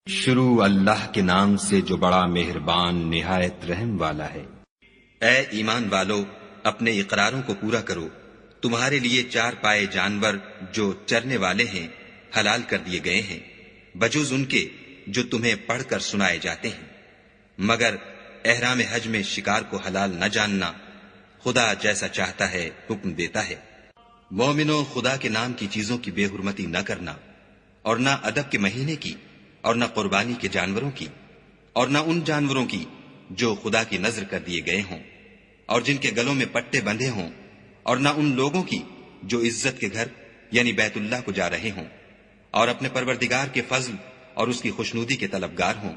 شروع اللہ کے نام سے جو بڑا مہربان نہایت رحم والا ہے۔ اے ایمان والو، اپنے اقراروں کو پورا کرو۔ تمہارے لیے چار پائے جانور جو چرنے والے ہیں حلال کر دیے گئے ہیں، بجوز ان کے جو تمہیں پڑھ کر سنائے جاتے ہیں، مگر احرام حج میں شکار کو حلال نہ جاننا۔ خدا جیسا چاہتا ہے حکم دیتا ہے۔ مومنو، خدا کے نام کی چیزوں کی بے حرمتی نہ کرنا، اور نہ ادب کے مہینے کی، اور نہ قربانی کے جانوروں کی، اور نہ ان جانوروں کی جو خدا کی نذر کر دیے گئے ہوں اور جن کے گلوں میں پٹے بندھے ہوں، اور نہ ان لوگوں کی جو عزت کے گھر یعنی بیت اللہ کو جا رہے ہوں اور اپنے پروردگار کے فضل اور اس کی خوشنودی کے طلبگار ہوں۔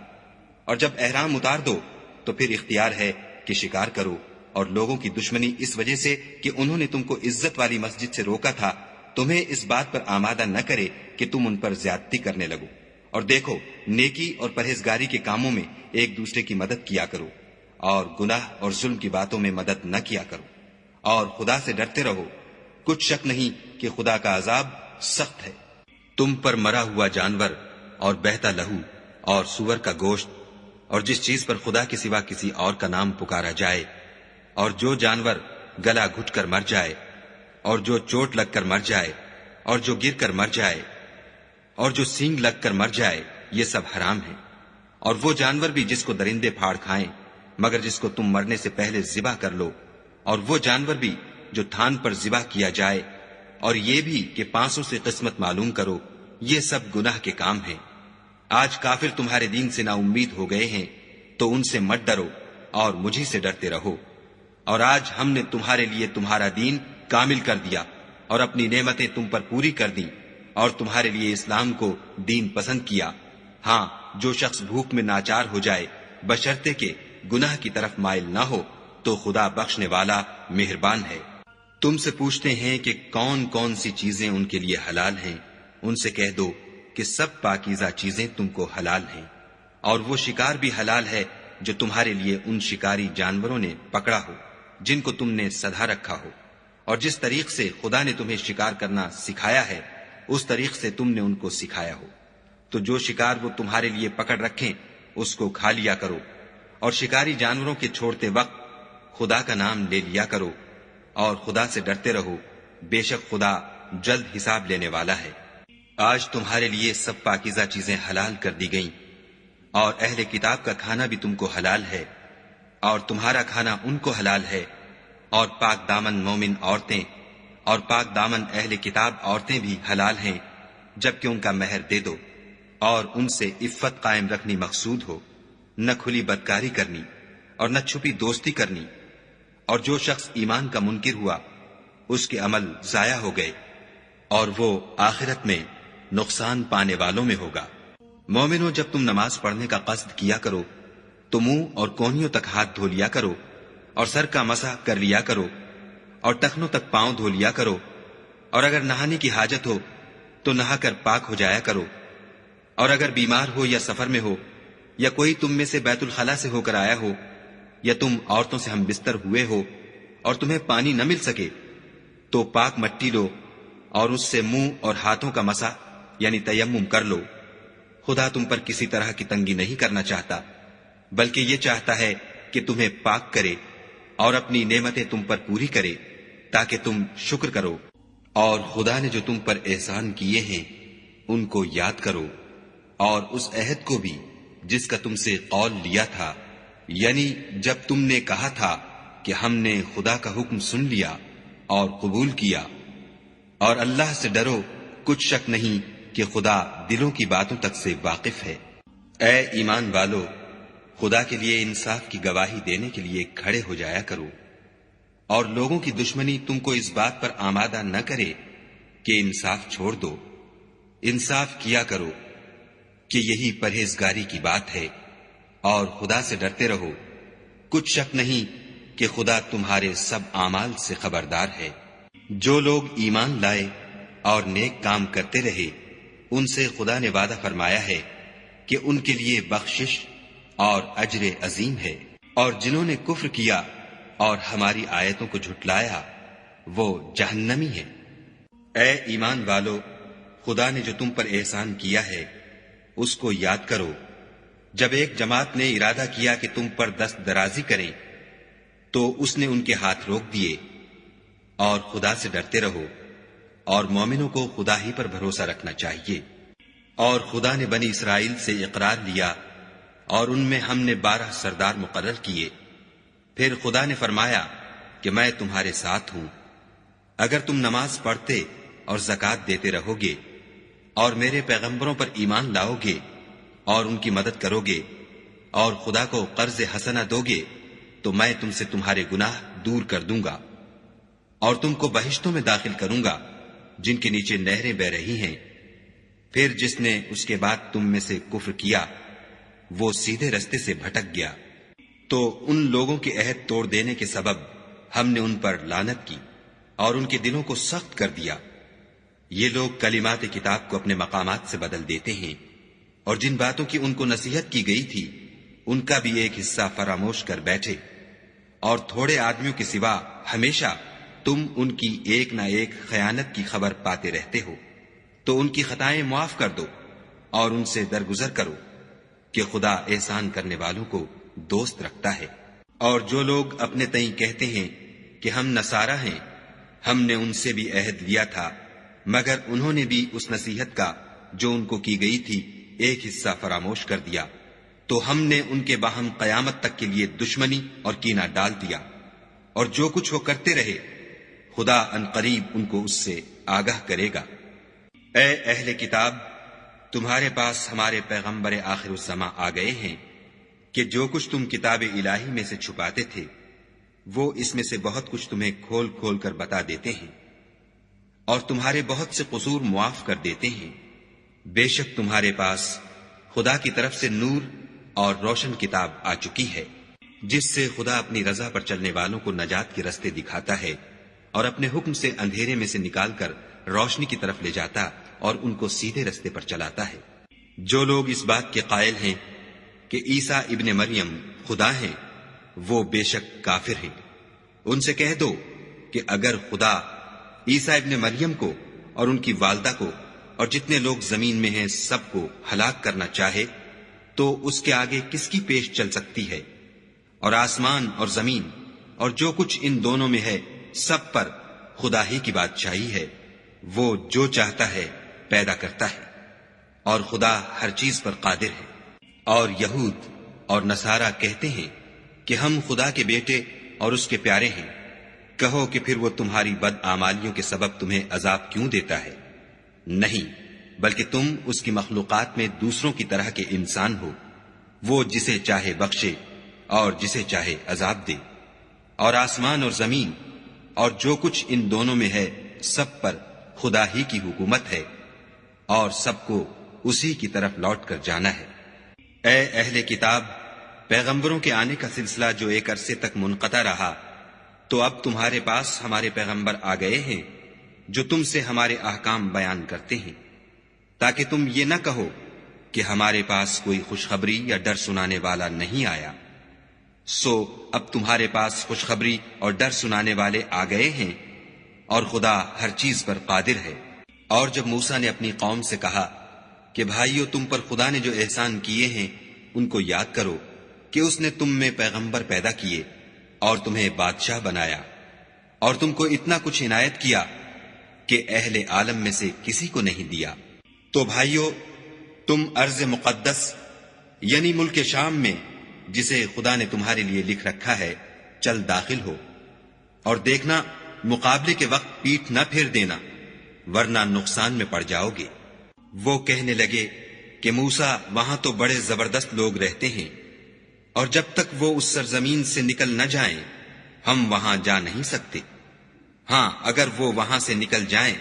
اور جب احرام اتار دو تو پھر اختیار ہے کہ شکار کرو، اور لوگوں کی دشمنی اس وجہ سے کہ انہوں نے تم کو عزت والی مسجد سے روکا تھا تمہیں اس بات پر آمادہ نہ کرے کہ تم ان پر زیادتی کرنے لگو۔ اور دیکھو، نیکی اور پرہیزگاری کے کاموں میں ایک دوسرے کی مدد کیا کرو، اور گناہ اور ظلم کی باتوں میں مدد نہ کیا کرو، اور خدا سے ڈرتے رہو۔ کچھ شک نہیں کہ خدا کا عذاب سخت ہے۔ تم پر مرا ہوا جانور اور بہتا لہو اور سور کا گوشت اور جس چیز پر خدا کے سوا کسی اور کا نام پکارا جائے، اور جو جانور گلا گھٹ کر مر جائے، اور جو چوٹ لگ کر مر جائے، اور جو گر کر مر جائے، اور جو سینگ لگ کر مر جائے، یہ سب حرام ہے۔ اور وہ جانور بھی جس کو درندے پھاڑ کھائیں مگر جس کو تم مرنے سے پہلے ذبح کر لو، اور وہ جانور بھی جو تھان پر ذبح کیا جائے، اور یہ بھی کہ پانسوں سے قسمت معلوم کرو، یہ سب گناہ کے کام ہیں۔ آج کافر تمہارے دین سے نا امید ہو گئے ہیں تو ان سے مت ڈرو اور مجھی سے ڈرتے رہو۔ اور آج ہم نے تمہارے لیے تمہارا دین کامل کر دیا اور اپنی نعمتیں تم پر پوری کر دیں، اور تمہارے لیے اسلام کو دین پسند کیا۔ ہاں، جو شخص بھوک میں ناچار ہو جائے بشرطے کہ گناہ کی طرف مائل نہ ہو تو خدا بخشنے والا مہربان ہے۔ تم سے پوچھتے ہیں کہ کون کون سی چیزیں ان کے لیے حلال ہیں، ان سے کہہ دو کہ سب پاکیزہ چیزیں تم کو حلال ہیں، اور وہ شکار بھی حلال ہے جو تمہارے لیے ان شکاری جانوروں نے پکڑا ہو جن کو تم نے سدھا رکھا ہو، اور جس طریق سے خدا نے تمہیں شکار کرنا سکھایا ہے اس طریق سے تم نے ان کو سکھایا ہو۔ تو جو شکار وہ تمہارے لیے پکڑ رکھیں اس کو کھا لیا کرو، اور شکاری جانوروں کے چھوڑتے وقت خدا کا نام لے لیا کرو، اور خدا سے ڈرتے رہو، بے شک خدا جلد حساب لینے والا ہے۔ آج تمہارے لیے سب پاکیزہ چیزیں حلال کر دی گئیں، اور اہل کتاب کا کھانا بھی تم کو حلال ہے، اور تمہارا کھانا ان کو حلال ہے، اور پاک دامن مومن عورتیں اور پاک دامن اہل کتاب عورتیں بھی حلال ہیں جبکہ ان کا مہر دے دو، اور ان سے عفت قائم رکھنی مقصود ہو، نہ کھلی بدکاری کرنی اور نہ چھپی دوستی کرنی۔ اور جو شخص ایمان کا منکر ہوا اس کے عمل ضائع ہو گئے، اور وہ آخرت میں نقصان پانے والوں میں ہوگا۔ مومنو، جب تم نماز پڑھنے کا قصد کیا کرو تو منہ اور کونیوں تک ہاتھ دھو لیا کرو، اور سر کا مسح کر لیا کرو، اور ٹخنوں تک پاؤں دھو لیا کرو، اور اگر نہانے کی حاجت ہو تو نہا کر پاک ہو جایا کرو، اور اگر بیمار ہو یا سفر میں ہو یا کوئی تم میں سے بیت الخلا سے ہو کر آیا ہو، یا تم عورتوں سے ہم بستر ہوئے ہو اور تمہیں پانی نہ مل سکے تو پاک مٹی لو اور اس سے منہ اور ہاتھوں کا مسح یعنی تیمم کر لو۔ خدا تم پر کسی طرح کی تنگی نہیں کرنا چاہتا، بلکہ یہ چاہتا ہے کہ تمہیں پاک کرے اور اپنی نعمتیں تم پر پوری کرے تاکہ تم شکر کرو۔ اور خدا نے جو تم پر احسان کیے ہیں ان کو یاد کرو، اور اس عہد کو بھی جس کا تم سے قول لیا تھا، یعنی جب تم نے کہا تھا کہ ہم نے خدا کا حکم سن لیا اور قبول کیا۔ اور اللہ سے ڈرو، کچھ شک نہیں کہ خدا دلوں کی باتوں تک سے واقف ہے۔ اے ایمان والو، خدا کے لیے انصاف کی گواہی دینے کے لیے کھڑے ہو جایا کرو، اور لوگوں کی دشمنی تم کو اس بات پر آمادہ نہ کرے کہ انصاف چھوڑ دو۔ انصاف کیا کرو کہ یہی پرہیزگاری کی بات ہے، اور خدا سے ڈرتے رہو، کچھ شک نہیں کہ خدا تمہارے سب اعمال سے خبردار ہے۔ جو لوگ ایمان لائے اور نیک کام کرتے رہے ان سے خدا نے وعدہ فرمایا ہے کہ ان کے لیے بخشش اور اجر عظیم ہے، اور جنہوں نے کفر کیا اور ہماری آیتوں کو جھٹلایا وہ جہنمی ہیں۔ اے ایمان والو، خدا نے جو تم پر احسان کیا ہے اس کو یاد کرو جب ایک جماعت نے ارادہ کیا کہ تم پر دست درازی کریں تو اس نے ان کے ہاتھ روک دیے، اور خدا سے ڈرتے رہو، اور مومنوں کو خدا ہی پر بھروسہ رکھنا چاہیے۔ اور خدا نے بنی اسرائیل سے اقرار لیا اور ان میں ہم نے 12 سردار مقرر کیے۔ پھر خدا نے فرمایا کہ میں تمہارے ساتھ ہوں، اگر تم نماز پڑھتے اور زکوٰۃ دیتے رہو گے اور میرے پیغمبروں پر ایمان لاؤ گے اور ان کی مدد کرو گے اور خدا کو قرض حسنہ دو گے تو میں تم سے تمہارے گناہ دور کر دوں گا اور تم کو بہشتوں میں داخل کروں گا جن کے نیچے نہریں بہ رہی ہیں۔ پھر جس نے اس کے بعد تم میں سے کفر کیا وہ سیدھے رستے سے بھٹک گیا، تو ان لوگوں کے عہد توڑ دینے کے سبب ہم نے ان پر لعنت کی اور ان کے دلوں کو سخت کر دیا۔ یہ لوگ کلمات کتاب کو اپنے مقامات سے بدل دیتے ہیں، اور جن باتوں کی ان کو نصیحت کی گئی تھی ان کا بھی ایک حصہ فراموش کر بیٹھے، اور تھوڑے آدمیوں کے سوا ہمیشہ تم ان کی ایک نہ ایک خیانت کی خبر پاتے رہتے ہو، تو ان کی خطائیں معاف کر دو اور ان سے درگزر کرو کہ خدا احسان کرنے والوں کو دوست رکھتا ہے۔ اور جو لوگ اپنے تئیں کہتے ہیں کہ ہم نصارہ ہیں، ہم نے ان سے بھی عہد لیا تھا، مگر انہوں نے بھی اس نصیحت کا جو ان کو کی گئی تھی ایک حصہ فراموش کر دیا، تو ہم نے ان کے باہم قیامت تک کے لیے دشمنی اور کینہ ڈال دیا، اور جو کچھ وہ کرتے رہے خدا ان قریب ان کو اس سے آگاہ کرے گا۔ اے اہل کتاب، تمہارے پاس ہمارے پیغمبر آخر الزماں آ گئے ہیں کہ جو کچھ تم کتاب الہی میں سے چھپاتے تھے وہ اس میں سے بہت کچھ تمہیں کھول کھول کر بتا دیتے ہیں، اور تمہارے بہت سے قصور معاف کر دیتے ہیں۔ بے شک تمہارے پاس خدا کی طرف سے نور اور روشن کتاب آ چکی ہے، جس سے خدا اپنی رضا پر چلنے والوں کو نجات کے رستے دکھاتا ہے اور اپنے حکم سے اندھیرے میں سے نکال کر روشنی کی طرف لے جاتا اور ان کو سیدھے رستے پر چلاتا ہے۔ جو لوگ اس بات کے قائل ہیں کہ عیسیٰ ابن مریم خدا ہیں وہ بے شک کافر ہیں۔ ان سے کہہ دو کہ اگر خدا عیسیٰ ابن مریم کو اور ان کی والدہ کو اور جتنے لوگ زمین میں ہیں سب کو ہلاک کرنا چاہے تو اس کے آگے کس کی پیش چل سکتی ہے؟ اور آسمان اور زمین اور جو کچھ ان دونوں میں ہے سب پر خدا ہی کی بادشاہی ہے، وہ جو چاہتا ہے پیدا کرتا ہے، اور خدا ہر چیز پر قادر ہے۔ اور یہود اور نصارہ کہتے ہیں کہ ہم خدا کے بیٹے اور اس کے پیارے ہیں۔ کہو کہ پھر وہ تمہاری بد اعمالیوں کے سبب تمہیں عذاب کیوں دیتا ہے؟ نہیں، بلکہ تم اس کی مخلوقات میں دوسروں کی طرح کے انسان ہو، وہ جسے چاہے بخشے اور جسے چاہے عذاب دے۔ اور آسمان اور زمین اور جو کچھ ان دونوں میں ہے سب پر خدا ہی کی حکومت ہے، اور سب کو اسی کی طرف لوٹ کر جانا ہے۔ اے اہل کتاب، پیغمبروں کے آنے کا سلسلہ جو ایک عرصے تک منقطع رہا، تو اب تمہارے پاس ہمارے پیغمبر آ گئے ہیں جو تم سے ہمارے احکام بیان کرتے ہیں، تاکہ تم یہ نہ کہو کہ ہمارے پاس کوئی خوشخبری یا ڈر سنانے والا نہیں آیا۔ سو اب تمہارے پاس خوشخبری اور ڈر سنانے والے آ گئے ہیں، اور خدا ہر چیز پر قادر ہے۔ اور جب موسیٰ نے اپنی قوم سے کہا کہ بھائیو، تم پر خدا نے جو احسان کیے ہیں ان کو یاد کرو کہ اس نے تم میں پیغمبر پیدا کیے اور تمہیں بادشاہ بنایا، اور تم کو اتنا کچھ عنایت کیا کہ اہل عالم میں سے کسی کو نہیں دیا۔ تو بھائیو، تم ارض مقدس یعنی ملک شام میں جسے خدا نے تمہارے لیے لکھ رکھا ہے چل داخل ہو، اور دیکھنا مقابلے کے وقت پیٹھ نہ پھیر دینا ورنہ نقصان میں پڑ جاؤ گے۔ وہ کہنے لگے کہ موسیٰ، وہاں تو بڑے زبردست لوگ رہتے ہیں، اور جب تک وہ اس سرزمین سے نکل نہ جائیں ہم وہاں جا نہیں سکتے۔ ہاں، اگر وہ وہاں سے نکل جائیں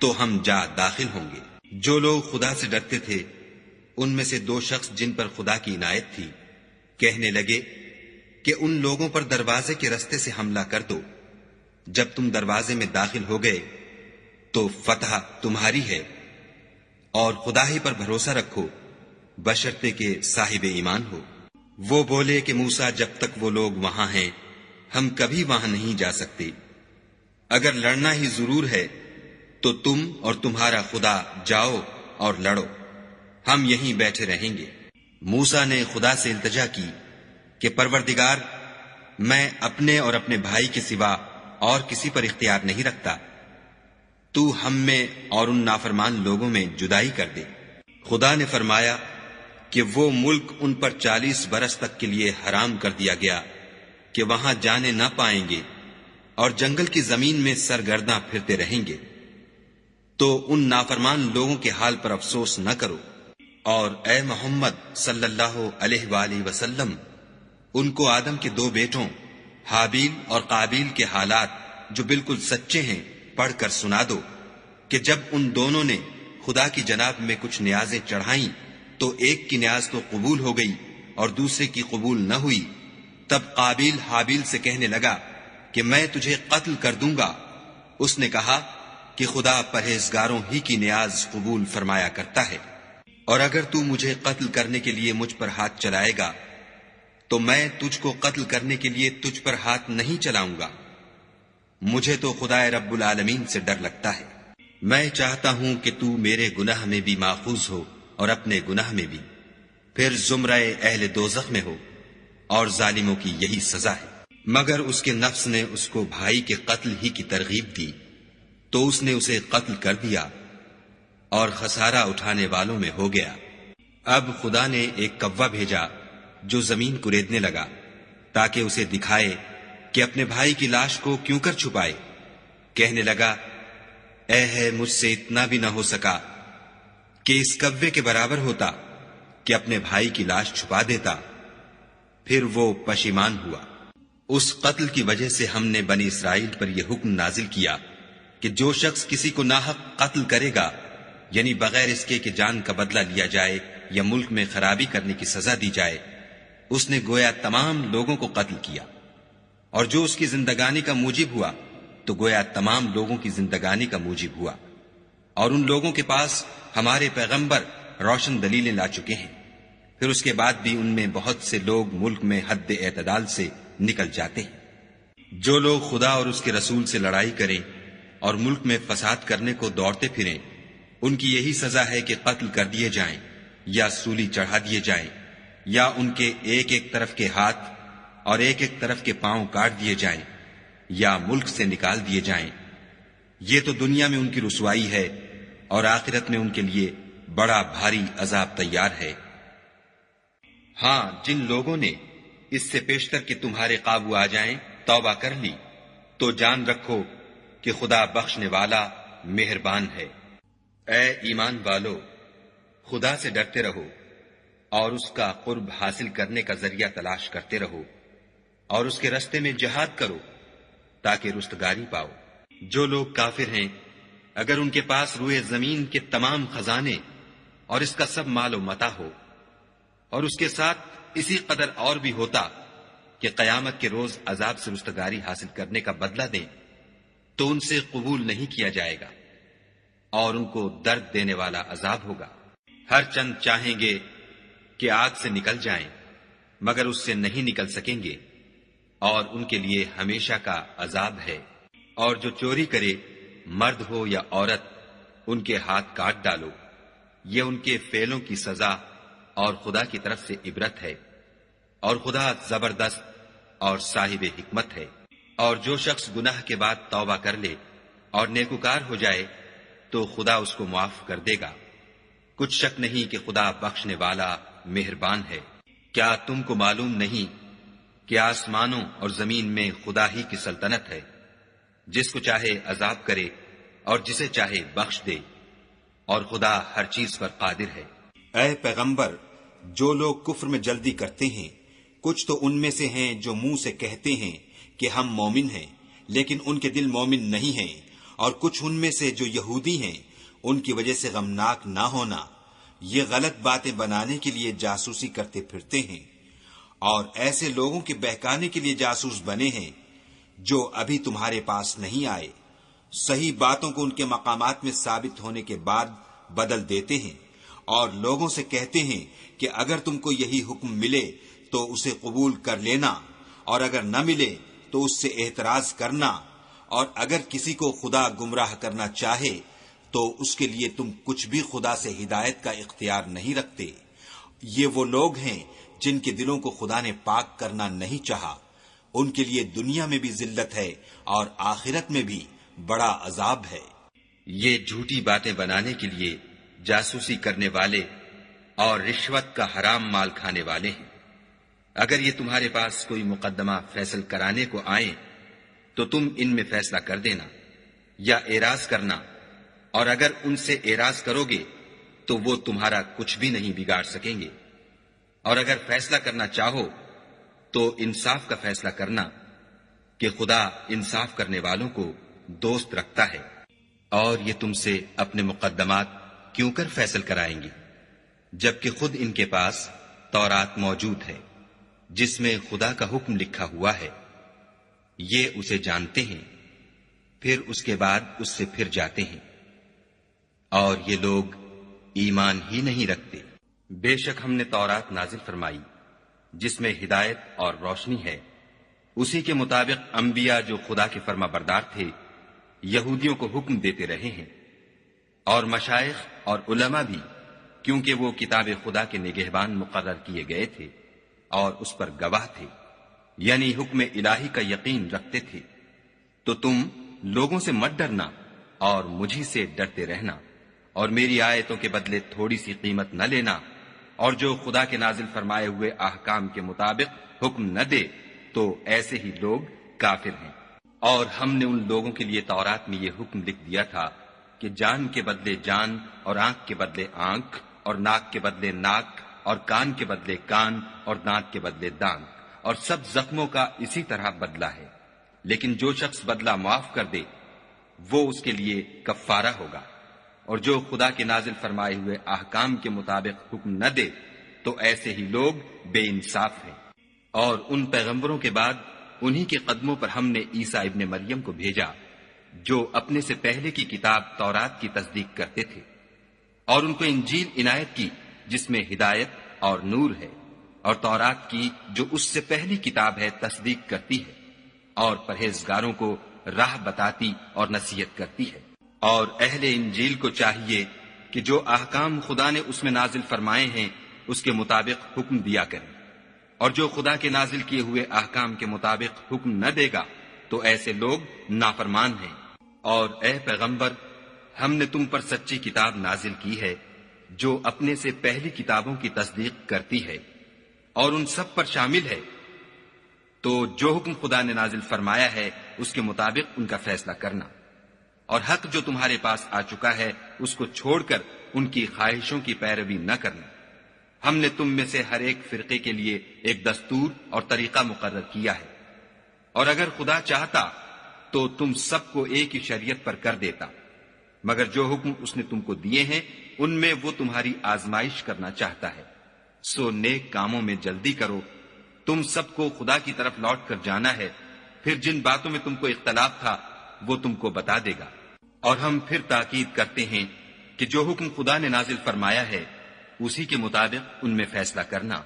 تو ہم جا داخل ہوں گے۔ جو لوگ خدا سے ڈرتے تھے ان میں سے 2 شخص جن پر خدا کی عنایت تھی کہنے لگے کہ ان لوگوں پر دروازے کے رستے سے حملہ کر دو۔ جب تم دروازے میں داخل ہو گئے تو فتح تمہاری ہے، اور خدا ہی پر بھروسہ رکھو بشرطے کہ صاحب ایمان ہو۔ وہ بولے کہ موسیٰ، جب تک وہ لوگ وہاں ہیں ہم کبھی وہاں نہیں جا سکتے۔ اگر لڑنا ہی ضرور ہے تو تم اور تمہارا خدا جاؤ اور لڑو، ہم یہیں بیٹھے رہیں گے۔ موسیٰ نے خدا سے التجا کی کہ پروردگار، میں اپنے اور اپنے بھائی کے سوا اور کسی پر اختیار نہیں رکھتا، تو ہم میں اور ان نافرمان لوگوں میں جدائی کر دے۔ خدا نے فرمایا کہ وہ ملک ان پر 40 برس تک کے لیے حرام کر دیا گیا کہ وہاں جانے نہ پائیں گے اور جنگل کی زمین میں سرگرداں پھرتے رہیں گے۔ تو ان نافرمان لوگوں کے حال پر افسوس نہ کرو، اور اے محمد صلی اللہ علیہ وآلہ وسلم ان کو آدم کے 2 بیٹوں حابیل اور قابیل کے حالات جو بالکل سچے ہیں پڑھ کر سنا دو کہ جب ان دونوں نے خدا کی جناب میں کچھ نیازیں چڑھائیں تو ایک کی نیاز تو قبول ہو گئی اور دوسرے کی قبول نہ ہوئی۔ تب قابیل حابیل سے کہنے لگا کہ میں تجھے قتل کر دوں گا۔ اس نے کہا کہ خدا پرہیزگاروں ہی کی نیاز قبول فرمایا کرتا ہے، اور اگر تو مجھے قتل کرنے کے لیے مجھ پر ہاتھ چلائے گا تو میں تجھ کو قتل کرنے کے لیے تجھ پر ہاتھ نہیں چلاؤں گا۔ مجھے تو خدا رب العالمین سے ڈر لگتا ہے۔ میں چاہتا ہوں کہ تو میرے گناہ میں بھی ماخوذ ہو اور اپنے گناہ میں بھی، پھر زمرہ اہل دوزخ میں ہو، اور ظالموں کی یہی سزا ہے۔ مگر اس کے نفس نے اس کو بھائی کے قتل ہی کی ترغیب دی، تو اس نے اسے قتل کر دیا اور خسارہ اٹھانے والوں میں ہو گیا۔ اب خدا نے ایک کوا بھیجا جو زمین کریدنے لگا تاکہ اسے دکھائے کہ اپنے بھائی کی لاش کو کیوں کر چھپائے۔ کہنے لگا، اے ہے مجھ سے اتنا بھی نہ ہو سکا کہ اس کوے کے برابر ہوتا کہ اپنے بھائی کی لاش چھپا دیتا۔ پھر وہ پشیمان ہوا۔ اس قتل کی وجہ سے ہم نے بنی اسرائیل پر یہ حکم نازل کیا کہ جو شخص کسی کو ناحق قتل کرے گا، یعنی بغیر اس کے کہ جان کا بدلہ لیا جائے یا ملک میں خرابی کرنے کی سزا دی جائے، اس نے گویا تمام لوگوں کو قتل کیا، اور جو اس کی زندگانی کا موجب ہوا تو گویا تمام لوگوں کی زندگانی کا موجب ہوا۔ اور ان لوگوں کے پاس ہمارے پیغمبر روشن دلیلیں لا چکے ہیں، پھر اس کے بعد بھی ان میں بہت سے لوگ ملک میں حد اعتدال سے نکل جاتے ہیں۔ جو لوگ خدا اور اس کے رسول سے لڑائی کریں اور ملک میں فساد کرنے کو دوڑتے پھریں، ان کی یہی سزا ہے کہ قتل کر دیے جائیں یا سولی چڑھا دیے جائیں، یا ان کے ایک ایک طرف کے ہاتھ اور ایک ایک طرف کے پاؤں کاٹ دیے جائیں، یا ملک سے نکال دیے جائیں۔ یہ تو دنیا میں ان کی رسوائی ہے، اور آخرت میں ان کے لیے بڑا بھاری عذاب تیار ہے۔ ہاں، جن لوگوں نے اس سے پیشتر کہ تمہارے قابو آ جائیں توبہ کر لی، تو جان رکھو کہ خدا بخشنے والا مہربان ہے۔ اے ایمان والو، خدا سے ڈرتے رہو اور اس کا قرب حاصل کرنے کا ذریعہ تلاش کرتے رہو، اور اس کے رستے میں جہاد کرو تاکہ رستگاری پاؤ۔ جو لوگ کافر ہیں، اگر ان کے پاس روئے زمین کے تمام خزانے اور اس کا سب مال و متاع ہو، اور اس کے ساتھ اسی قدر اور بھی ہوتا کہ قیامت کے روز عذاب سے رستگاری حاصل کرنے کا بدلہ دیں، تو ان سے قبول نہیں کیا جائے گا، اور ان کو درد دینے والا عذاب ہوگا۔ ہر چند چاہیں گے کہ آگ سے نکل جائیں، مگر اس سے نہیں نکل سکیں گے، اور ان کے لیے ہمیشہ کا عذاب ہے۔ اور جو چوری کرے، مرد ہو یا عورت، ان کے ہاتھ کاٹ ڈالو، یہ ان کے فعلوں کی سزا اور خدا کی طرف سے عبرت ہے، اور خدا زبردست اور صاحب حکمت ہے۔ اور جو شخص گناہ کے بعد توبہ کر لے اور نیکوکار ہو جائے تو خدا اس کو معاف کر دے گا۔ کچھ شک نہیں کہ خدا بخشنے والا مہربان ہے۔ کیا تم کو معلوم نہیں کہ آسمانوں اور زمین میں خدا ہی کی سلطنت ہے، جس کو چاہے عذاب کرے اور جسے چاہے بخش دے، اور خدا ہر چیز پر قادر ہے۔ اے پیغمبر، جو لوگ کفر میں جلدی کرتے ہیں، کچھ تو ان میں سے ہیں جو منہ سے کہتے ہیں کہ ہم مومن ہیں، لیکن ان کے دل مومن نہیں ہیں، اور کچھ ان میں سے جو یہودی ہیں، ان کی وجہ سے غمناک نہ ہونا، یہ غلط باتیں بنانے کے لیے جاسوسی کرتے پھرتے ہیں، اور ایسے لوگوں کے بہکانے کے لیے جاسوس بنے ہیں جو ابھی تمہارے پاس نہیں آئے، صحیح باتوں کو ان کے مقامات میں ثابت ہونے کے بعد بدل دیتے ہیں، اور لوگوں سے کہتے ہیں کہ اگر تم کو یہی حکم ملے تو اسے قبول کر لینا، اور اگر نہ ملے تو اس سے اعتراض کرنا، اور اگر کسی کو خدا گمراہ کرنا چاہے تو اس کے لیے تم کچھ بھی خدا سے ہدایت کا اختیار نہیں رکھتے۔ یہ وہ لوگ ہیں جن کے دلوں کو خدا نے پاک کرنا نہیں چاہا، ان کے لیے دنیا میں بھی ذلت ہے اور آخرت میں بھی بڑا عذاب ہے۔ یہ جھوٹی باتیں بنانے کے لیے جاسوسی کرنے والے اور رشوت کا حرام مال کھانے والے ہیں۔ اگر یہ تمہارے پاس کوئی مقدمہ فیصل کرانے کو آئیں تو تم ان میں فیصلہ کر دینا یا اعراض کرنا، اور اگر ان سے اعراض کرو گے تو وہ تمہارا کچھ بھی نہیں بگاڑ سکیں گے، اور اگر فیصلہ کرنا چاہو تو انصاف کا فیصلہ کرنا کہ خدا انصاف کرنے والوں کو دوست رکھتا ہے۔ اور یہ تم سے اپنے مقدمات کیوں کر فیصل کرائیں گے جبکہ خود ان کے پاس تورات موجود ہے جس میں خدا کا حکم لکھا ہوا ہے۔ یہ اسے جانتے ہیں، پھر اس کے بعد اس سے پھر جاتے ہیں، اور یہ لوگ ایمان ہی نہیں رکھتے۔ بے شک ہم نے تورات نازل فرمائی جس میں ہدایت اور روشنی ہے، اسی کے مطابق انبیاء جو خدا کے فرما بردار تھے یہودیوں کو حکم دیتے رہے ہیں، اور مشائخ اور علماء بھی، کیونکہ وہ کتاب خدا کے نگہبان مقرر کیے گئے تھے اور اس پر گواہ تھے، یعنی حکم الہی کا یقین رکھتے تھے۔ تو تم لوگوں سے مت ڈرنا اور مجھی سے ڈرتے رہنا، اور میری آیتوں کے بدلے تھوڑی سی قیمت نہ لینا، اور جو خدا کے نازل فرمائے ہوئے احکام کے مطابق حکم نہ دے تو ایسے ہی لوگ کافر ہیں۔ اور ہم نے ان لوگوں کے لیے تورات میں یہ حکم لکھ دیا تھا کہ جان کے بدلے جان، اور آنکھ کے بدلے آنکھ، اور ناک کے بدلے ناک، اور کان کے بدلے کان، اور دانت کے بدلے دانت، اور سب زخموں کا اسی طرح بدلہ ہے۔ لیکن جو شخص بدلہ معاف کر دے وہ اس کے لیے کفارہ ہوگا، اور جو خدا کے نازل فرمائے ہوئے احکام کے مطابق حکم نہ دے تو ایسے ہی لوگ بے انصاف ہیں۔ اور ان پیغمبروں کے بعد انہی کے قدموں پر ہم نے عیسیٰ ابن مریم کو بھیجا جو اپنے سے پہلے کی کتاب تورات کی تصدیق کرتے تھے، اور ان کو انجیل عنایت کی جس میں ہدایت اور نور ہے، اور تورات کی جو اس سے پہلی کتاب ہے تصدیق کرتی ہے، اور پرہیزگاروں کو راہ بتاتی اور نصیحت کرتی ہے۔ اور اہل انجیل کو چاہیے کہ جو احکام خدا نے اس میں نازل فرمائے ہیں اس کے مطابق حکم دیا کریں، اور جو خدا کے نازل کیے ہوئے احکام کے مطابق حکم نہ دے گا تو ایسے لوگ نافرمان ہیں۔ اور اے پیغمبر، ہم نے تم پر سچی کتاب نازل کی ہے جو اپنے سے پہلی کتابوں کی تصدیق کرتی ہے اور ان سب پر شامل ہے، تو جو حکم خدا نے نازل فرمایا ہے اس کے مطابق ان کا فیصلہ کرنا، اور حق جو تمہارے پاس آ چکا ہے اس کو چھوڑ کر ان کی خواہشوں کی پیروی نہ کرنا۔ ہم نے تم میں سے ہر ایک فرقے کے لیے ایک دستور اور طریقہ مقرر کیا ہے، اور اگر خدا چاہتا تو تم سب کو ایک ہی شریعت پر کر دیتا، مگر جو حکم اس نے تم کو دیے ہیں ان میں وہ تمہاری آزمائش کرنا چاہتا ہے۔ سو نیک کاموں میں جلدی کرو، تم سب کو خدا کی طرف لوٹ کر جانا ہے، پھر جن باتوں میں تم کو اختلاف تھا وہ تم کو بتا دے گا۔ اور ہم پھر تاکید کرتے ہیں کہ جو حکم خدا نے نازل فرمایا ہے اسی کے مطابق ان میں فیصلہ کرنا،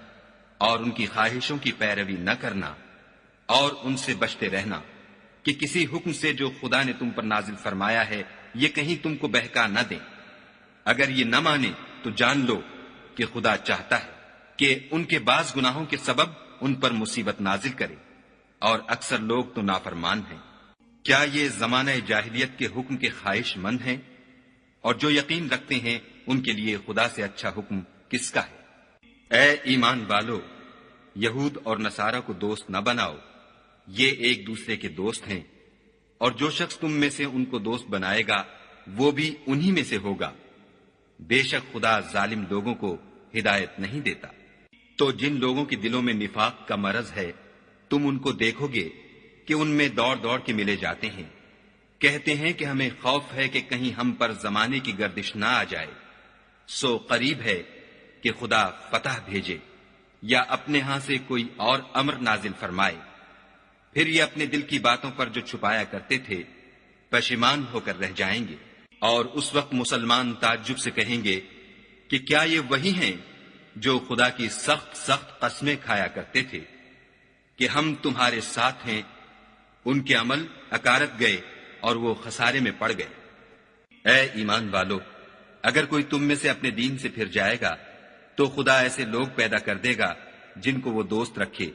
اور ان کی خواہشوں کی پیروی نہ کرنا، اور ان سے بچتے رہنا کہ کسی حکم سے جو خدا نے تم پر نازل فرمایا ہے یہ کہیں تم کو بہکا نہ دیں۔ اگر یہ نہ مانے تو جان لو کہ خدا چاہتا ہے کہ ان کے بعض گناہوں کے سبب ان پر مصیبت نازل کرے، اور اکثر لوگ تو نافرمان ہیں۔ کیا یہ زمانہ جاہلیت کے حکم کے خواہش مند ہیں؟ اور جو یقین رکھتے ہیں ان کے لیے خدا سے اچھا حکم کس کا ہے؟ اے ایمان والو، یہود اور نصارہ کو دوست نہ بناؤ، یہ ایک دوسرے کے دوست ہیں، اور جو شخص تم میں سے ان کو دوست بنائے گا وہ بھی انہی میں سے ہوگا۔ بے شک خدا ظالم لوگوں کو ہدایت نہیں دیتا۔ تو جن لوگوں کے دلوں میں نفاق کا مرض ہے تم ان کو دیکھو گے کہ ان میں دوڑ دوڑ کے ملے جاتے ہیں، کہتے ہیں کہ ہمیں خوف ہے کہ کہیں ہم پر زمانے کی گردش نہ آ جائے۔ سو قریب ہے کہ خدا فتح بھیجے یا اپنے ہاں سے کوئی اور امر نازل فرمائے، پھر یہ اپنے دل کی باتوں پر جو چھپایا کرتے تھے پشیمان ہو کر رہ جائیں گے۔ اور اس وقت مسلمان تعجب سے کہیں گے کہ کیا یہ وہی ہیں جو خدا کی سخت سخت قسمیں کھایا کرتے تھے کہ ہم تمہارے ساتھ ہیں؟ ان کے عمل اکارت گئے اور وہ خسارے میں پڑ گئے۔ اے ایمان والو، اگر کوئی تم میں سے اپنے دین سے پھر جائے گا تو خدا ایسے لوگ پیدا کر دے گا جن کو وہ دوست رکھے،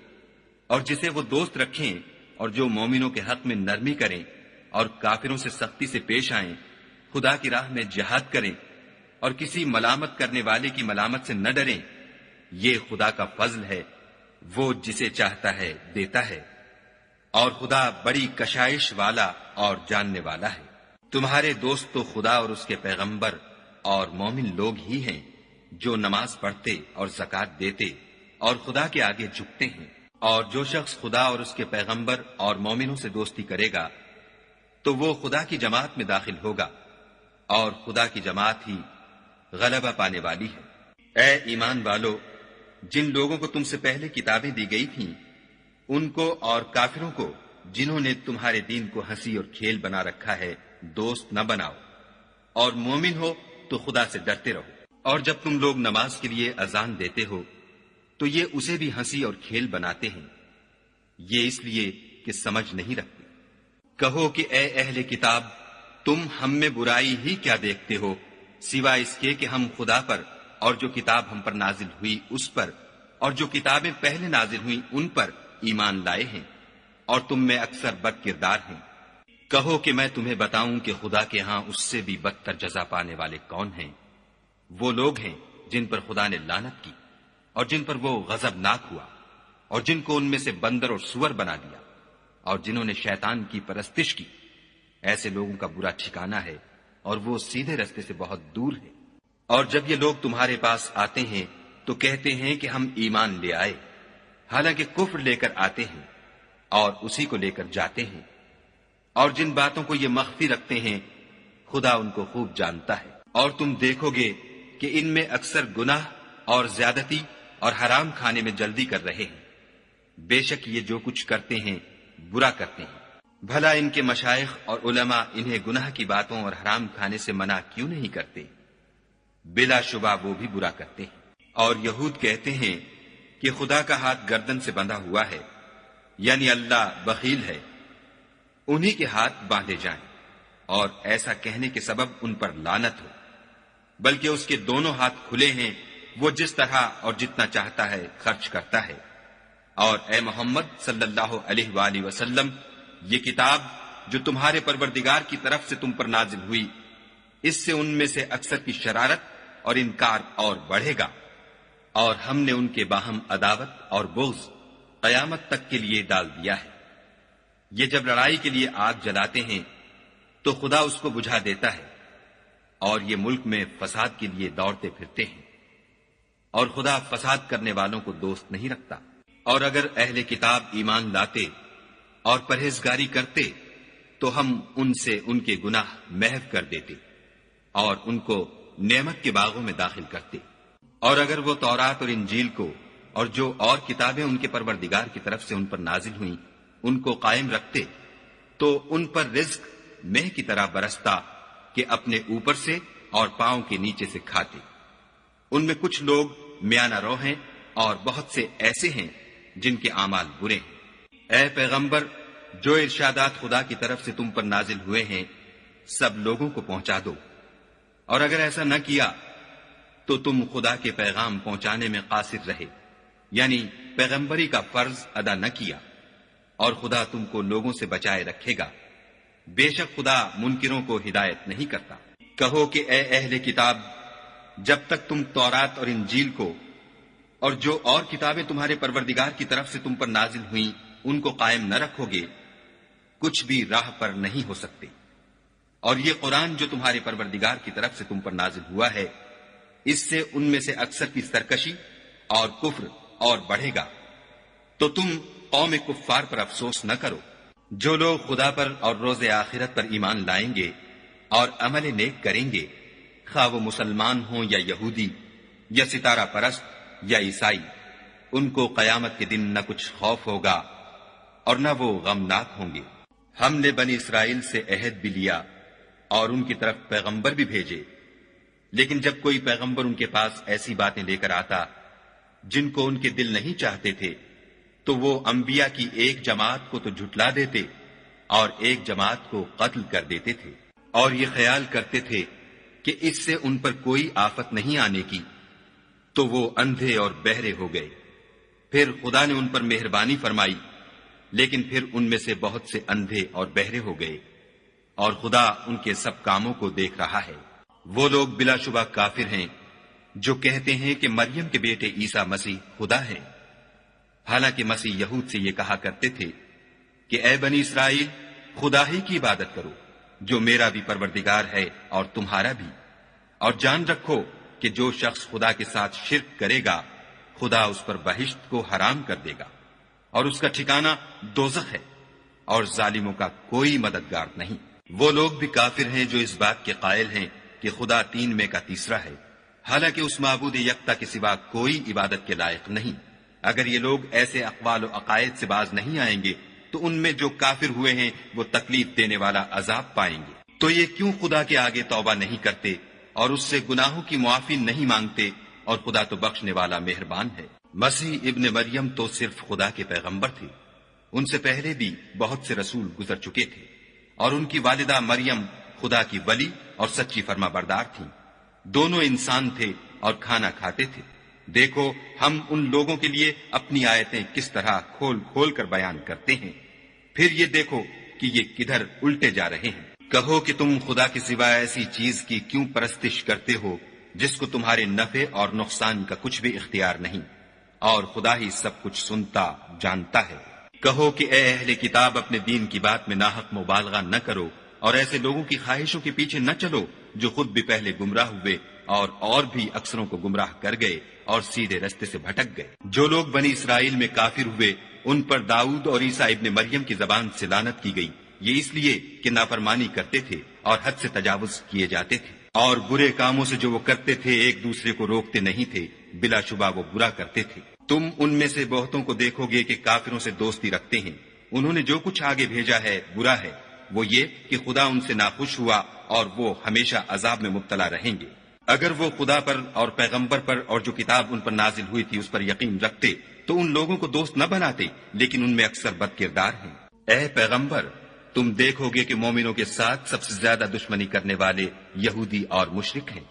اور جسے وہ دوست رکھیں، اور جو مومنوں کے حق میں نرمی کریں اور کافروں سے سختی سے پیش آئیں، خدا کی راہ میں جہاد کریں اور کسی ملامت کرنے والے کی ملامت سے نہ ڈریں۔ یہ خدا کا فضل ہے، وہ جسے چاہتا ہے دیتا ہے، اور خدا بڑی کشائش والا اور جاننے والا ہے۔ تمہارے دوست تو خدا اور اس کے پیغمبر اور مومن لوگ ہی ہیں جو نماز پڑھتے اور زکوٰۃ دیتے اور خدا کے آگے جھکتے ہیں، اور جو شخص خدا اور اس کے پیغمبر اور مومنوں سے دوستی کرے گا تو وہ خدا کی جماعت میں داخل ہوگا، اور خدا کی جماعت ہی غلبہ پانے والی ہے۔ اے ایمان والو، جن لوگوں کو تم سے پہلے کتابیں دی گئی تھیں ان کو اور کافروں کو جنہوں نے تمہارے دین کو ہنسی اور کھیل بنا رکھا ہے دوست نہ بناؤ، اور مومن ہو تو خدا سے ڈرتے رہو۔ اور جب تم لوگ نماز کے لیے اذان دیتے ہو تو یہ اسے بھی ہنسی اور کھیل بناتے ہیں، یہ اس لیے کہ سمجھ نہیں رکھتے۔ کہو کہ اے اہل کتاب، تم ہم میں برائی ہی کیا دیکھتے ہو سوائے اس کے کہ ہم خدا پر اور جو کتاب ہم پر نازل ہوئی اس پر اور جو کتابیں پہلے نازل ہوئیں ان پر ایمان لائے ہیں، اور تم میں اکثر بد کردار ہیں۔ کہو کہ میں تمہیں بتاؤں کہ خدا کے ہاں اس سے بھی بدتر جزا پانے والے کون ہیں؟ وہ لوگ ہیں جن پر خدا نے لعنت کی اور جن پر وہ غضبناک ہوا، اور جن کو ان میں سے بندر اور سور بنا دیا، اور جنہوں نے شیطان کی پرستش کی۔ ایسے لوگوں کا برا ٹھکانہ ہے، اور وہ سیدھے رستے سے بہت دور ہے۔ اور جب یہ لوگ تمہارے پاس آتے ہیں تو کہتے ہیں کہ ہم ایمان لے آئے، حالانکہ کفر لے کر آتے ہیں اور اسی کو لے کر جاتے ہیں، اور جن باتوں کو یہ مخفی رکھتے ہیں خدا ان کو خوب جانتا ہے۔ اور تم دیکھو گے کہ ان میں اکثر گناہ اور زیادتی اور حرام کھانے میں جلدی کر رہے ہیں، بے شک یہ جو کچھ کرتے ہیں برا کرتے ہیں۔ بھلا ان کے مشائخ اور علماء انہیں گناہ کی باتوں اور حرام کھانے سے منع کیوں نہیں کرتے؟ بلا شبہ وہ بھی برا کرتے ہیں۔ اور یہود کہتے ہیں کہ خدا کا ہاتھ گردن سے بندھا ہوا ہے، یعنی اللہ بخیل ہے، انہی کے ہاتھ باندھے جائیں، اور ایسا کہنے کے سبب ان پر لعنت ہو، بلکہ اس کے دونوں ہاتھ کھلے ہیں، وہ جس طرح اور جتنا چاہتا ہے خرچ کرتا ہے۔ اور اے محمد صلی اللہ علیہ وآلہ وسلم، یہ کتاب جو تمہارے پروردگار کی طرف سے تم پر نازل ہوئی، اس سے ان میں سے اکثر کی شرارت اور انکار اور بڑھے گا، اور ہم نے ان کے باہم عداوت اور بغض قیامت تک کے لیے ڈال دیا ہے۔ یہ جب لڑائی کے لیے آگ جلاتے ہیں تو خدا اس کو بجھا دیتا ہے، اور یہ ملک میں فساد کے لیے دوڑتے پھرتے ہیں، اور خدا فساد کرنے والوں کو دوست نہیں رکھتا۔ اور اگر اہل کتاب ایمان لاتے اور پرہیزگاری کرتے تو ہم ان سے ان کے گناہ محو کر دیتے اور ان کو نعمت کے باغوں میں داخل کرتے۔ اور اگر وہ تورات اور انجیل کو اور جو اور کتابیں ان کے پروردگار کی طرف سے ان پر نازل ہوئیں ان کو قائم رکھتے تو ان پر رزق مہ کی طرح برستا کہ اپنے اوپر سے اور پاؤں کے نیچے سے کھاتے۔ ان میں کچھ لوگ میانہ رو ہیں اور بہت سے ایسے ہیں جن کے اعمال برے ہیں۔ اے پیغمبر، جو ارشادات خدا کی طرف سے تم پر نازل ہوئے ہیں سب لوگوں کو پہنچا دو، اور اگر ایسا نہ کیا تو تم خدا کے پیغام پہنچانے میں قاصر رہے، یعنی پیغمبری کا فرض ادا نہ کیا، اور خدا تم کو لوگوں سے بچائے رکھے گا، بے شک خدا منکروں کو ہدایت نہیں کرتا۔ کہو کہ اے اہل کتاب، جب تک تم تورات اور انجیل کو اور جو اور کتابیں تمہارے پروردگار کی طرف سے تم پر نازل ہوئیں ان کو قائم نہ رکھو گے کچھ بھی راہ پر نہیں ہو سکتے۔ اور یہ قرآن جو تمہارے پروردگار کی طرف سے تم پر نازل ہوا ہے اس سے ان میں سے اکثر کی سرکشی اور کفر اور بڑھے گا، تو تم قوم کفار پر افسوس نہ کرو۔ جو لوگ خدا پر اور روز آخرت پر ایمان لائیں گے اور عمل نیک کریں گے، خواہ وہ مسلمان ہوں یا یہودی یا ستارہ پرست یا عیسائی، ان کو قیامت کے دن نہ کچھ خوف ہوگا اور نہ وہ غمناک ہوں گے۔ ہم نے بنی اسرائیل سے عہد بھی لیا اور ان کی طرف پیغمبر بھی بھیجے، لیکن جب کوئی پیغمبر ان کے پاس ایسی باتیں لے کر آتا جن کو ان کے دل نہیں چاہتے تھے تو وہ انبیاء کی ایک جماعت کو تو جھٹلا دیتے اور ایک جماعت کو قتل کر دیتے تھے۔ اور یہ خیال کرتے تھے کہ اس سے ان پر کوئی آفت نہیں آنے کی، تو وہ اندھے اور بہرے ہو گئے۔ پھر خدا نے ان پر مہربانی فرمائی، لیکن پھر ان میں سے بہت سے اندھے اور بہرے ہو گئے، اور خدا ان کے سب کاموں کو دیکھ رہا ہے۔ وہ لوگ بلا شبہ کافر ہیں جو کہتے ہیں کہ مریم کے بیٹے عیسیٰ مسیح خدا ہے، حالانکہ مسیح یہود سے یہ کہا کرتے تھے کہ اے بنی اسرائیل، خدا ہی کی عبادت کرو جو میرا بھی پروردگار ہے اور تمہارا بھی، اور جان رکھو کہ جو شخص خدا کے ساتھ شرک کرے گا خدا اس پر بہشت کو حرام کر دے گا، اور اس کا ٹھکانہ دوزخ ہے، اور ظالموں کا کوئی مددگار نہیں۔ وہ لوگ بھی کافر ہیں جو اس بات کے قائل ہیں کہ خدا تین میں کا تیسرا ہے، حالانکہ اس معبود یکتا کے سوا کوئی عبادت کے لائق نہیں۔ اگر یہ لوگ ایسے اقوال و عقائد سے باز نہیں آئیں گے تو ان میں جو کافر ہوئے ہیں وہ تکلیف دینے والا عذاب پائیں گے۔ تو یہ کیوں خدا کے آگے توبہ نہیں کرتے اور اس سے گناہوں کی معافی نہیں مانگتے، اور خدا تو بخشنے والا مہربان ہے۔ مسیح ابن مریم تو صرف خدا کے پیغمبر تھے، ان سے پہلے بھی بہت سے رسول گزر چکے تھے، اور ان کی والدہ مریم خدا کی ولی اور سچی فرما بردار تھیں۔ دونوں انسان تھے اور کھانا کھاتے تھے۔ دیکھو ہم ان لوگوں کے لیے اپنی آیتیں کس طرح کھول کھول کر بیان کرتے ہیں، پھر یہ دیکھو کہ یہ کدھر الٹے جا رہے ہیں۔ کہو کہ تم خدا کے سوا ایسی چیز کی کیوں پرستش کرتے ہو جس کو تمہارے نفع اور نقصان کا کچھ بھی اختیار نہیں، اور خدا ہی سب کچھ سنتا جانتا ہے۔ کہو کہ اے اہل کتاب، اپنے دین کی بات میں ناحق مبالغہ نہ کرو، اور ایسے لوگوں کی خواہشوں کے پیچھے نہ چلو جو خود بھی پہلے گمراہ ہوئے اور بھی اکثروں کو گمراہ کر گئے اور سیدھے رستے سے بھٹک گئے۔ جو لوگ بنی اسرائیل میں کافر ہوئے ان پر داؤد اور عیسیٰ ابن مریم کی زبان سے لعنت کی گئی، یہ اس لیے کہ نافرمانی کرتے تھے اور حد سے تجاوز کیے جاتے تھے، اور برے کاموں سے جو وہ کرتے تھے ایک دوسرے کو روکتے نہیں تھے، بلا شبہ وہ برا کرتے تھے۔ تم ان میں سے بہتوں کو دیکھو گے کہ کافروں سے دوستی رکھتے ہیں، انہوں نے جو کچھ آگے بھیجا ہے برا ہے، وہ یہ کہ خدا ان سے ناخوش ہوا اور وہ ہمیشہ عذاب میں مبتلا رہیں گے۔ اگر وہ خدا پر اور پیغمبر پر اور جو کتاب ان پر نازل ہوئی تھی اس پر یقین رکھتے تو ان لوگوں کو دوست نہ بناتے، لیکن ان میں اکثر بد کردار ہیں۔ اے پیغمبر، تم دیکھو گے کہ مومنوں کے ساتھ سب سے زیادہ دشمنی کرنے والے یہودی اور مشرک ہیں،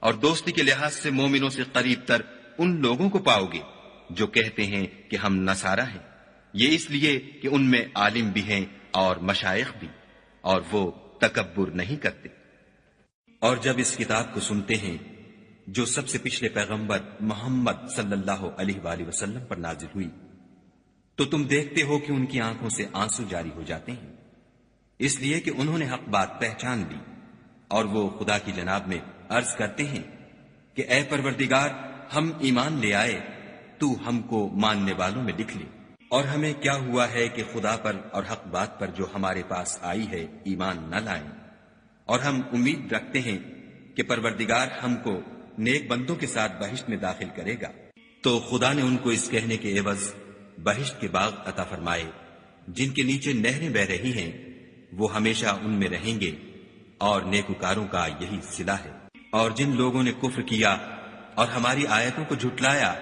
اور دوستی کے لحاظ سے مومنوں سے قریب تر ان لوگوں کو پاؤ گے جو کہتے ہیں کہ ہم نصارہ ہیں، یہ اس لیے کہ ان میں عالم بھی ہیں اور مشائخ بھی، اور وہ تکبر نہیں کرتے۔ اور جب اس کتاب کو سنتے ہیں جو سب سے پچھلے پیغمبر محمد صلی اللہ علیہ وآلہ وسلم پر نازل ہوئی، تو تم دیکھتے ہو کہ ان کی آنکھوں سے آنسو جاری ہو جاتے ہیں، اس لیے کہ انہوں نے حق بات پہچان لی، اور وہ خدا کی جناب میں عرض کرتے ہیں کہ اے پروردگار، ہم ایمان لے آئے، تو ہم کو ماننے والوں میں لکھ لے۔ اور ہمیں کیا ہوا ہے کہ خدا پر اور حق بات پر جو ہمارے پاس آئی ہے ایمان نہ لائیں، اور ہم امید رکھتے ہیں کہ پروردگار ہم کو نیک بندوں کے ساتھ بہشت میں داخل کرے گا۔ تو خدا نے ان کو اس کہنے کے عوض بہشت کے باغ عطا فرمائے جن کے نیچے نہریں بہ رہی ہیں، وہ ہمیشہ ان میں رہیں گے، اور نیکوکاروں کا یہی صلہ ہے۔ اور جن لوگوں نے کفر کیا اور ہماری آیتوں کو جھٹلایا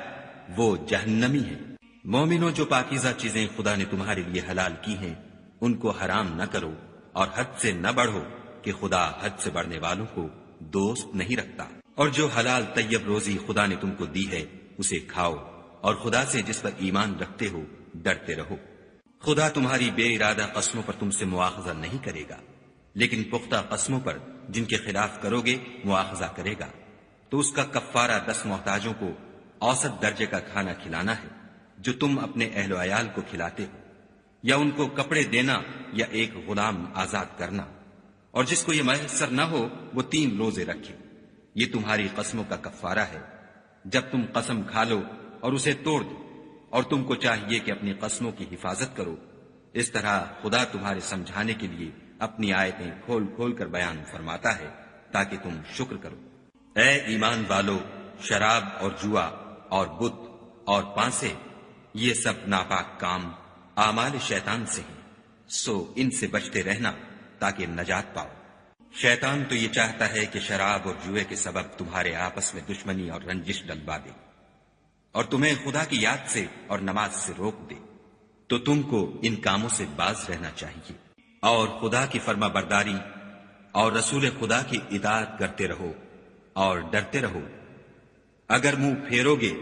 وہ جہنمی ہیں۔ مومنوں، جو پاکیزہ چیزیں خدا نے تمہارے لیے حلال کی ہیں ان کو حرام نہ کرو، اور حد سے نہ بڑھو کہ خدا حد سے بڑھنے والوں کو دوست نہیں رکھتا۔ اور جو حلال طیب روزی خدا نے تم کو دی ہے اسے کھاؤ، اور خدا سے جس پر ایمان رکھتے ہو ڈرتے رہو۔ خدا تمہاری بے ارادہ قسموں پر تم سے مواخذہ نہیں کرے گا، لیکن پختہ قسموں پر جن کے خلاف کرو گے مواخذہ کرے گا۔ تو اس کا کفارہ 10 محتاجوں کو اوسط درجے کا کھانا کھلانا ہے جو تم اپنے اہل و عیال کو کھلاتے ہو، یا ان کو کپڑے دینا یا ایک غلام آزاد کرنا، اور جس کو یہ میسر نہ ہو وہ 3 روزے رکھے۔ یہ تمہاری قسموں کا کفارہ ہے جب تم قسم کھا لو اور اسے توڑ دو، اور تم کو چاہیے کہ اپنی قسموں کی حفاظت کرو۔ اس طرح خدا تمہارے سمجھانے کے لیے اپنی آیتیں کھول کھول کر بیان فرماتا ہے تاکہ تم شکر کرو۔ اے ایمان والو، شراب اور جوا اور بت اور پانسے، یہ سب ناپاک کام اعمال شیطان سے ہیں، سو ان سے بچتے رہنا تاکہ نجات پاؤ۔ شیطان تو یہ چاہتا ہے کہ شراب اور جوئے کے سبب تمہارے آپس میں دشمنی اور رنجش ڈلوا دے، اور تمہیں خدا کی یاد سے اور نماز سے روک دے، تو تم کو ان کاموں سے باز رہنا چاہیے، اور خدا کی فرما برداری اور رسول خدا کی اطاعت کرتے رہو اور ڈرتے رہو۔ اگر منہ پھیرو گے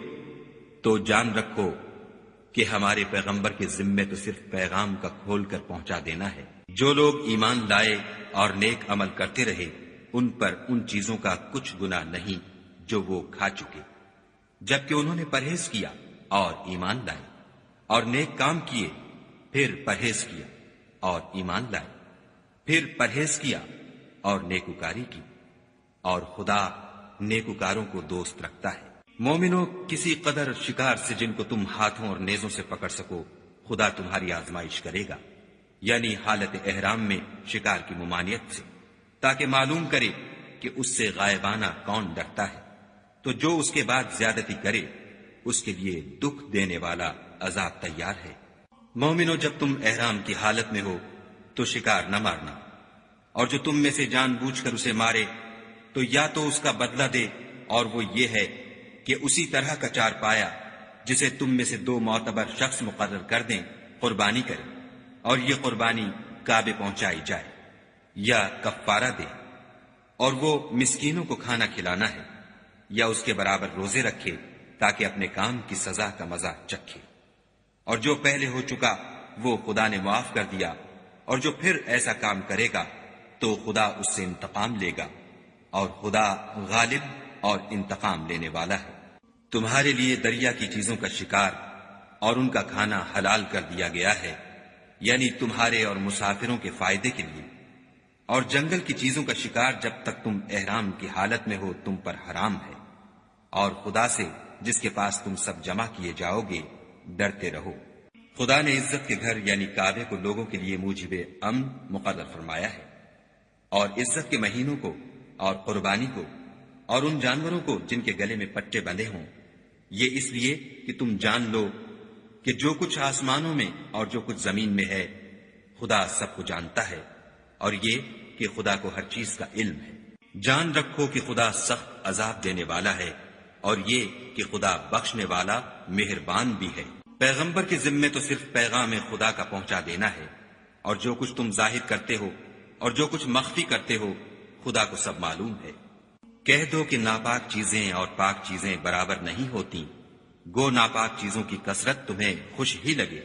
تو جان رکھو کہ ہمارے پیغمبر کے ذمے تو صرف پیغام کا کھول کر پہنچا دینا ہے۔ جو لوگ ایمان لائے اور نیک عمل کرتے رہے ان پر ان چیزوں کا کچھ گناہ نہیں جو وہ کھا چکے، جبکہ انہوں نے پرہیز کیا اور ایمان لائے، اور نیک کام کیے، پھر پرہیز کیا اور ایمان لائے، پھر پرہیز کیا اور نیکوکاری کی، اور خدا نیکوکاروں کو دوست رکھتا ہے۔ مومنوں، کسی قدر شکار سے جن کو تم ہاتھوں اور نیزوں سے پکڑ سکو خدا تمہاری آزمائش کرے گا، یعنی حالت احرام میں شکار کی ممانعت سے، تاکہ معلوم کرے کہ اس سے غائبانہ کون ڈرتا ہے، تو جو اس کے بعد زیادتی کرے اس کے لیے دکھ دینے والا عذاب تیار ہے۔ مومنوں، جب تم احرام کی حالت میں ہو تو شکار نہ مارنا، اور جو تم میں سے جان بوجھ کر اسے مارے تو یا تو اس کا بدلہ دے، اور وہ یہ ہے کہ اسی طرح کا چار پایا جسے تم میں سے 2 معتبر شخص مقرر کر دیں قربانی کرے، اور یہ قربانی کعبے پہنچائی جائے، یا کفارہ دے، اور وہ مسکینوں کو کھانا کھلانا ہے، یا اس کے برابر روزے رکھے تاکہ اپنے کام کی سزا کا مزہ چکھے۔ اور جو پہلے ہو چکا وہ خدا نے معاف کر دیا، اور جو پھر ایسا کام کرے گا تو خدا اس سے انتقام لے گا، اور خدا غالب اور انتقام لینے والا ہے۔ تمہارے لیے دریا کی چیزوں کا شکار اور ان کا کھانا حلال کر دیا گیا ہے، یعنی تمہارے اور مسافروں کے فائدے کے لیے، اور جنگل کی چیزوں کا شکار جب تک تم احرام کی حالت میں ہو تم پر حرام ہے، اور خدا سے جس کے پاس تم سب جمع کیے جاؤ گے ڈرتے رہو۔ خدا نے عزت کے گھر یعنی کعبے کو لوگوں کے لیے موجب امن مقرر فرمایا ہے، اور عزت کے مہینوں کو اور قربانی کو اور ان جانوروں کو جن کے گلے میں پٹے بندھے ہوں، یہ اس لیے کہ تم جان لو کہ جو کچھ آسمانوں میں اور جو کچھ زمین میں ہے خدا سب کو جانتا ہے، اور یہ کہ خدا کو ہر چیز کا علم ہے۔ جان رکھو کہ خدا سخت عذاب دینے والا ہے، اور یہ کہ خدا بخشنے والا مہربان بھی ہے۔ پیغمبر کے ذمے تو صرف پیغام خدا کا پہنچا دینا ہے، اور جو کچھ تم ظاہر کرتے ہو اور جو کچھ مخفی کرتے ہو خدا کو سب معلوم ہے۔ کہہ دو کہ ناپاک چیزیں اور پاک چیزیں برابر نہیں ہوتی، گو ناپاک چیزوں کی کثرت تمہیں خوش ہی لگے،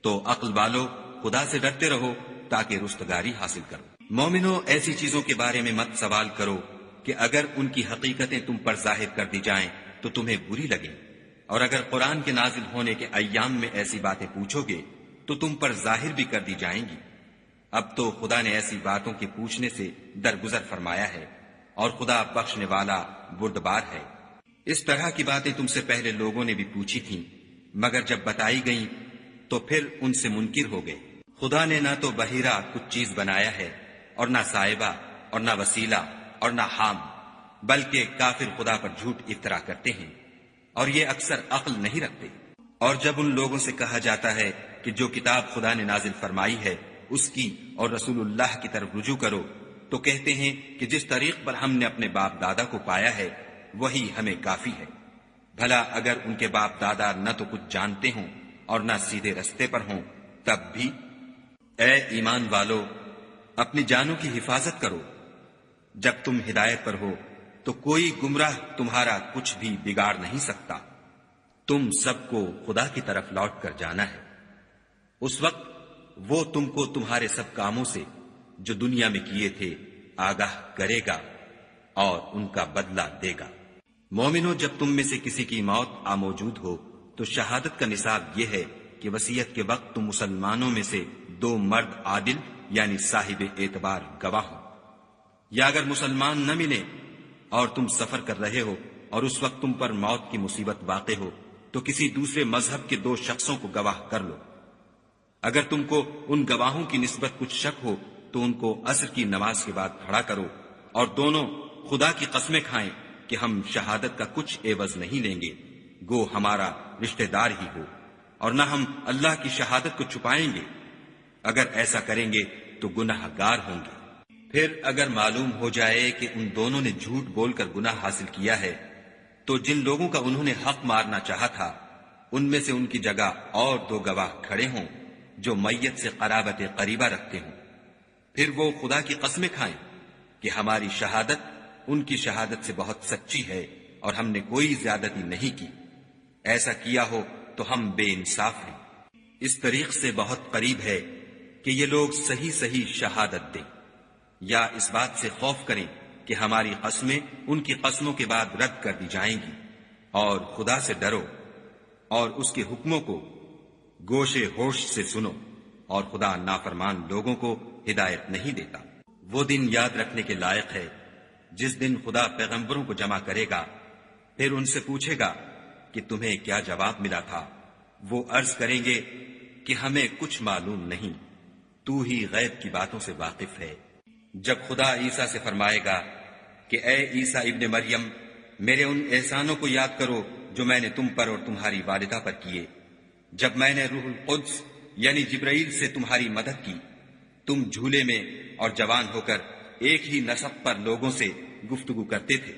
تو عقل والو خدا سے ڈرتے رہو تاکہ رستگاری حاصل کرو۔ مومنو، ایسی چیزوں کے بارے میں مت سوال کرو کہ اگر ان کی حقیقتیں تم پر ظاہر کر دی جائیں تو تمہیں بری لگیں، اور اگر قرآن کے نازل ہونے کے ایام میں ایسی باتیں پوچھو گے تو تم پر ظاہر بھی کر دی جائیں گی۔ اب تو خدا نے ایسی باتوں کے پوچھنے سے درگزر فرمایا ہے، اور خدا بخشنے والا بردبار ہے۔ اس طرح کی باتیں تم سے پہلے لوگوں نے بھی پوچھی تھیں، مگر جب بتائی گئیں تو پھر ان سے منکر ہو گئے۔ خدا نے نہ تو بحیرہ کچھ چیز بنایا ہے، اور نہ صاحبہ، اور نہ وسیلہ، اور نہ حام، بلکہ کافر خدا پر جھوٹ افطرا کرتے ہیں، اور یہ اکثر عقل نہیں رکھتے۔ اور جب ان لوگوں سے کہا جاتا ہے کہ جو کتاب خدا نے نازل فرمائی ہے اس کی اور رسول اللہ کی طرف رجوع کرو، تو کہتے ہیں کہ جس طریق پر ہم نے اپنے باپ دادا کو پایا ہے وہی ہمیں کافی ہے۔ بھلا اگر ان کے باپ دادا نہ تو کچھ جانتے ہوں اور نہ سیدھے رستے پر ہوں تب بھی؟ اے ایمان والو، اپنی جانوں کی حفاظت کرو۔ جب تم ہدایت پر ہو تو کوئی گمراہ تمہارا کچھ بھی بگاڑ نہیں سکتا۔ تم سب کو خدا کی طرف لوٹ کر جانا ہے، اس وقت وہ تم کو تمہارے سب کاموں سے جو دنیا میں کیے تھے آگاہ کرے گا اور ان کا بدلہ دے گا۔ مومنو، جب تم میں سے کسی کی موت موجود ہو تو شہادت کا نصاب یہ ہے کہ وصیت کے وقت تم مسلمانوں میں سے 2 مرد عادل یعنی صاحب اعتبار گواہ ہوں، یا اگر مسلمان نہ ملے اور تم سفر کر رہے ہو اور اس وقت تم پر موت کی مصیبت واقع ہو تو کسی دوسرے مذہب کے 2 شخصوں کو گواہ کر لو۔ اگر تم کو ان گواہوں کی نسبت کچھ شک ہو تو ان کو عصر کی نماز کے بعد کھڑا کرو، اور دونوں خدا کی قسمیں کھائیں کہ ہم شہادت کا کچھ عوض نہیں لیں گے، گو ہمارا رشتہ دار ہی ہو، اور نہ ہم اللہ کی شہادت کو چھپائیں گے۔ اگر ایسا کریں گے تو گناہ گار ہوں گے۔ پھر اگر معلوم ہو جائے کہ ان دونوں نے جھوٹ بول کر گناہ حاصل کیا ہے تو جن لوگوں کا انہوں نے حق مارنا چاہا تھا ان میں سے ان کی جگہ اور 2 گواہ کھڑے ہوں جو میت سے قرابت قریبہ رکھتے ہوں، پھر وہ خدا کی قسمیں کھائیں کہ ہماری شہادت ان کی شہادت سے بہت سچی ہے اور ہم نے کوئی زیادتی نہیں کی، ایسا کیا ہو تو ہم بے انصاف ہیں۔ اس طریق سے بہت قریب ہے کہ یہ لوگ صحیح صحیح شہادت دیں، یا اس بات سے خوف کریں کہ ہماری قسمیں ان کی قسموں کے بعد رد کر دی جائیں گی، اور خدا سے ڈرو اور اس کے حکموں کو گوشے ہوش سے سنو، اور خدا نافرمان لوگوں کو ہدایت نہیں دیتا۔ وہ دن یاد رکھنے کے لائق ہے جس دن خدا پیغمبروں کو جمع کرے گا، پھر ان سے پوچھے گا کہ تمہیں کیا جواب ملا تھا۔ وہ عرض کریں گے کہ ہمیں کچھ معلوم نہیں، تو ہی غیب کی باتوں سے واقف ہے۔ جب خدا عیسیٰ سے فرمائے گا کہ اے عیسیٰ ابن مریم، میرے ان احسانوں کو یاد کرو جو میں نے تم پر اور تمہاری والدہ پر کیے، جب میں نے روح القدس یعنی جبرائیل سے تمہاری مدد کی، تم جھولے میں اور جوان ہو کر ایک ہی نسب پر لوگوں سے گفتگو کرتے تھے،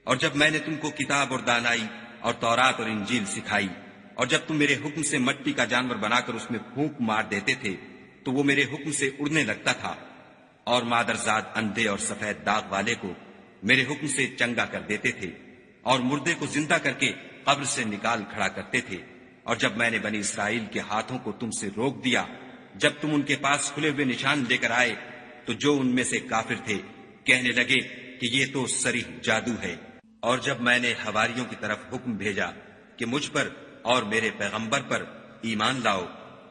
اور جب میں نے تم کو کتاب اور دانائی اور تورات اور انجیل سکھائی، اور جب تم میرے حکم سے مٹی کا جانور بنا کر اس میں پھونک مار دیتے تھے تو وہ میرے حکم سے اڑنے لگتا تھا، اور مادرزاد اندھے اور سفید داغ والے کو میرے حکم سے چنگا کر دیتے تھے، اور مردے کو زندہ کر کے قبر سے نکال کھڑا کرتے تھے، اور جب میں نے بنی اسرائیل کے ہاتھوں کو تم سے روک دیا، جب تم ان کے پاس کھلے ہوئے نشان لے کر آئے تو جو ان میں سے کافر تھے کہنے لگے کہ یہ تو صریح جادو ہے، اور جب میں نے حواریوں کی طرف حکم بھیجا کہ مجھ پر اور میرے پیغمبر پر ایمان لاؤ،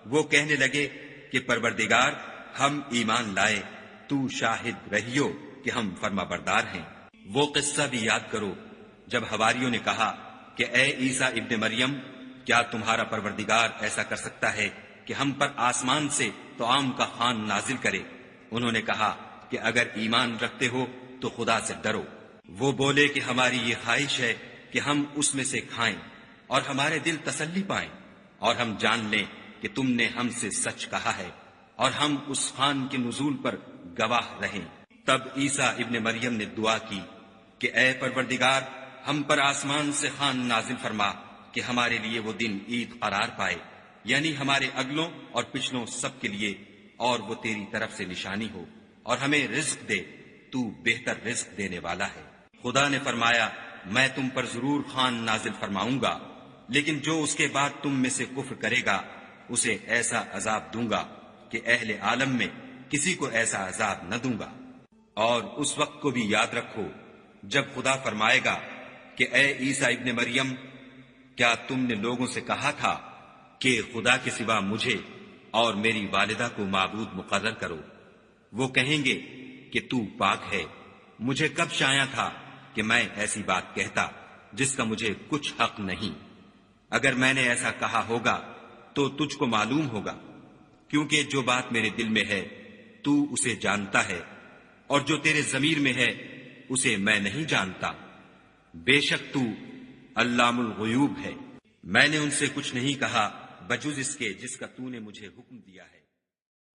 وہ کہنے لگے کہ پروردگار ہم ایمان لائے، تو شاہد رہیو کہ ہم فرما بردار ہیں۔ وہ قصہ بھی یاد کرو جب حواریوں نے کہا کہ اے عیسیٰ ابن مریم، کیا تمہارا پروردگار ایسا کر سکتا ہے کہ ہم پر آسمان سے طعام کا خوان نازل کرے؟ انہوں نے کہا کہ اگر ایمان رکھتے ہو تو خدا سے ڈرو۔ وہ بولے کہ ہماری یہ خواہش ہے کہ ہم اس میں سے کھائیں اور ہمارے دل تسلی پائیں، اور ہم جان لیں کہ تم نے ہم سے سچ کہا ہے، اور ہم اس خوان کے نزول پر گواہ رہیں۔ تب عیسیٰ ابن مریم نے دعا کی کہ اے پروردگار، ہم پر آسمان سے خوان نازل فرما کہ ہمارے لیے وہ دن عید قرار پائے، یعنی ہمارے اگلوں اور پچھلوں سب کے لیے، اور وہ تیری طرف سے نشانی ہو، اور ہمیں رزق دے، تو بہتر رزق دینے والا ہے۔ خدا نے فرمایا میں تم پر ضرور خوان نازل فرماؤں گا، لیکن جو اس کے بعد تم میں سے کفر کرے گا اسے ایسا عذاب دوں گا کہ اہل عالم میں کسی کو ایسا عذاب نہ دوں گا۔ اور اس وقت کو بھی یاد رکھو جب خدا فرمائے گا کہ اے عیسیٰ ابن مریم، کیا تم نے لوگوں سے کہا تھا کہ خدا کے سوا مجھے اور میری والدہ کو معبود مقرر کرو؟ وہ کہیں گے کہ تو پاک ہے، مجھے کب شایع تھا کہ میں ایسی بات کہتا جس کا مجھے کچھ حق نہیں۔ اگر میں نے ایسا کہا ہوگا تو تجھ کو معلوم ہوگا، کیونکہ جو بات میرے دل میں ہے تو اسے جانتا ہے، اور جو تیرے ضمیر میں ہے اسے میں نہیں جانتا۔ بے شک تو علام الغیوب ہے۔ میں نے ان سے کچھ نہیں کہا بجز اس کے جس کا تو نے مجھے حکم دیا ہے۔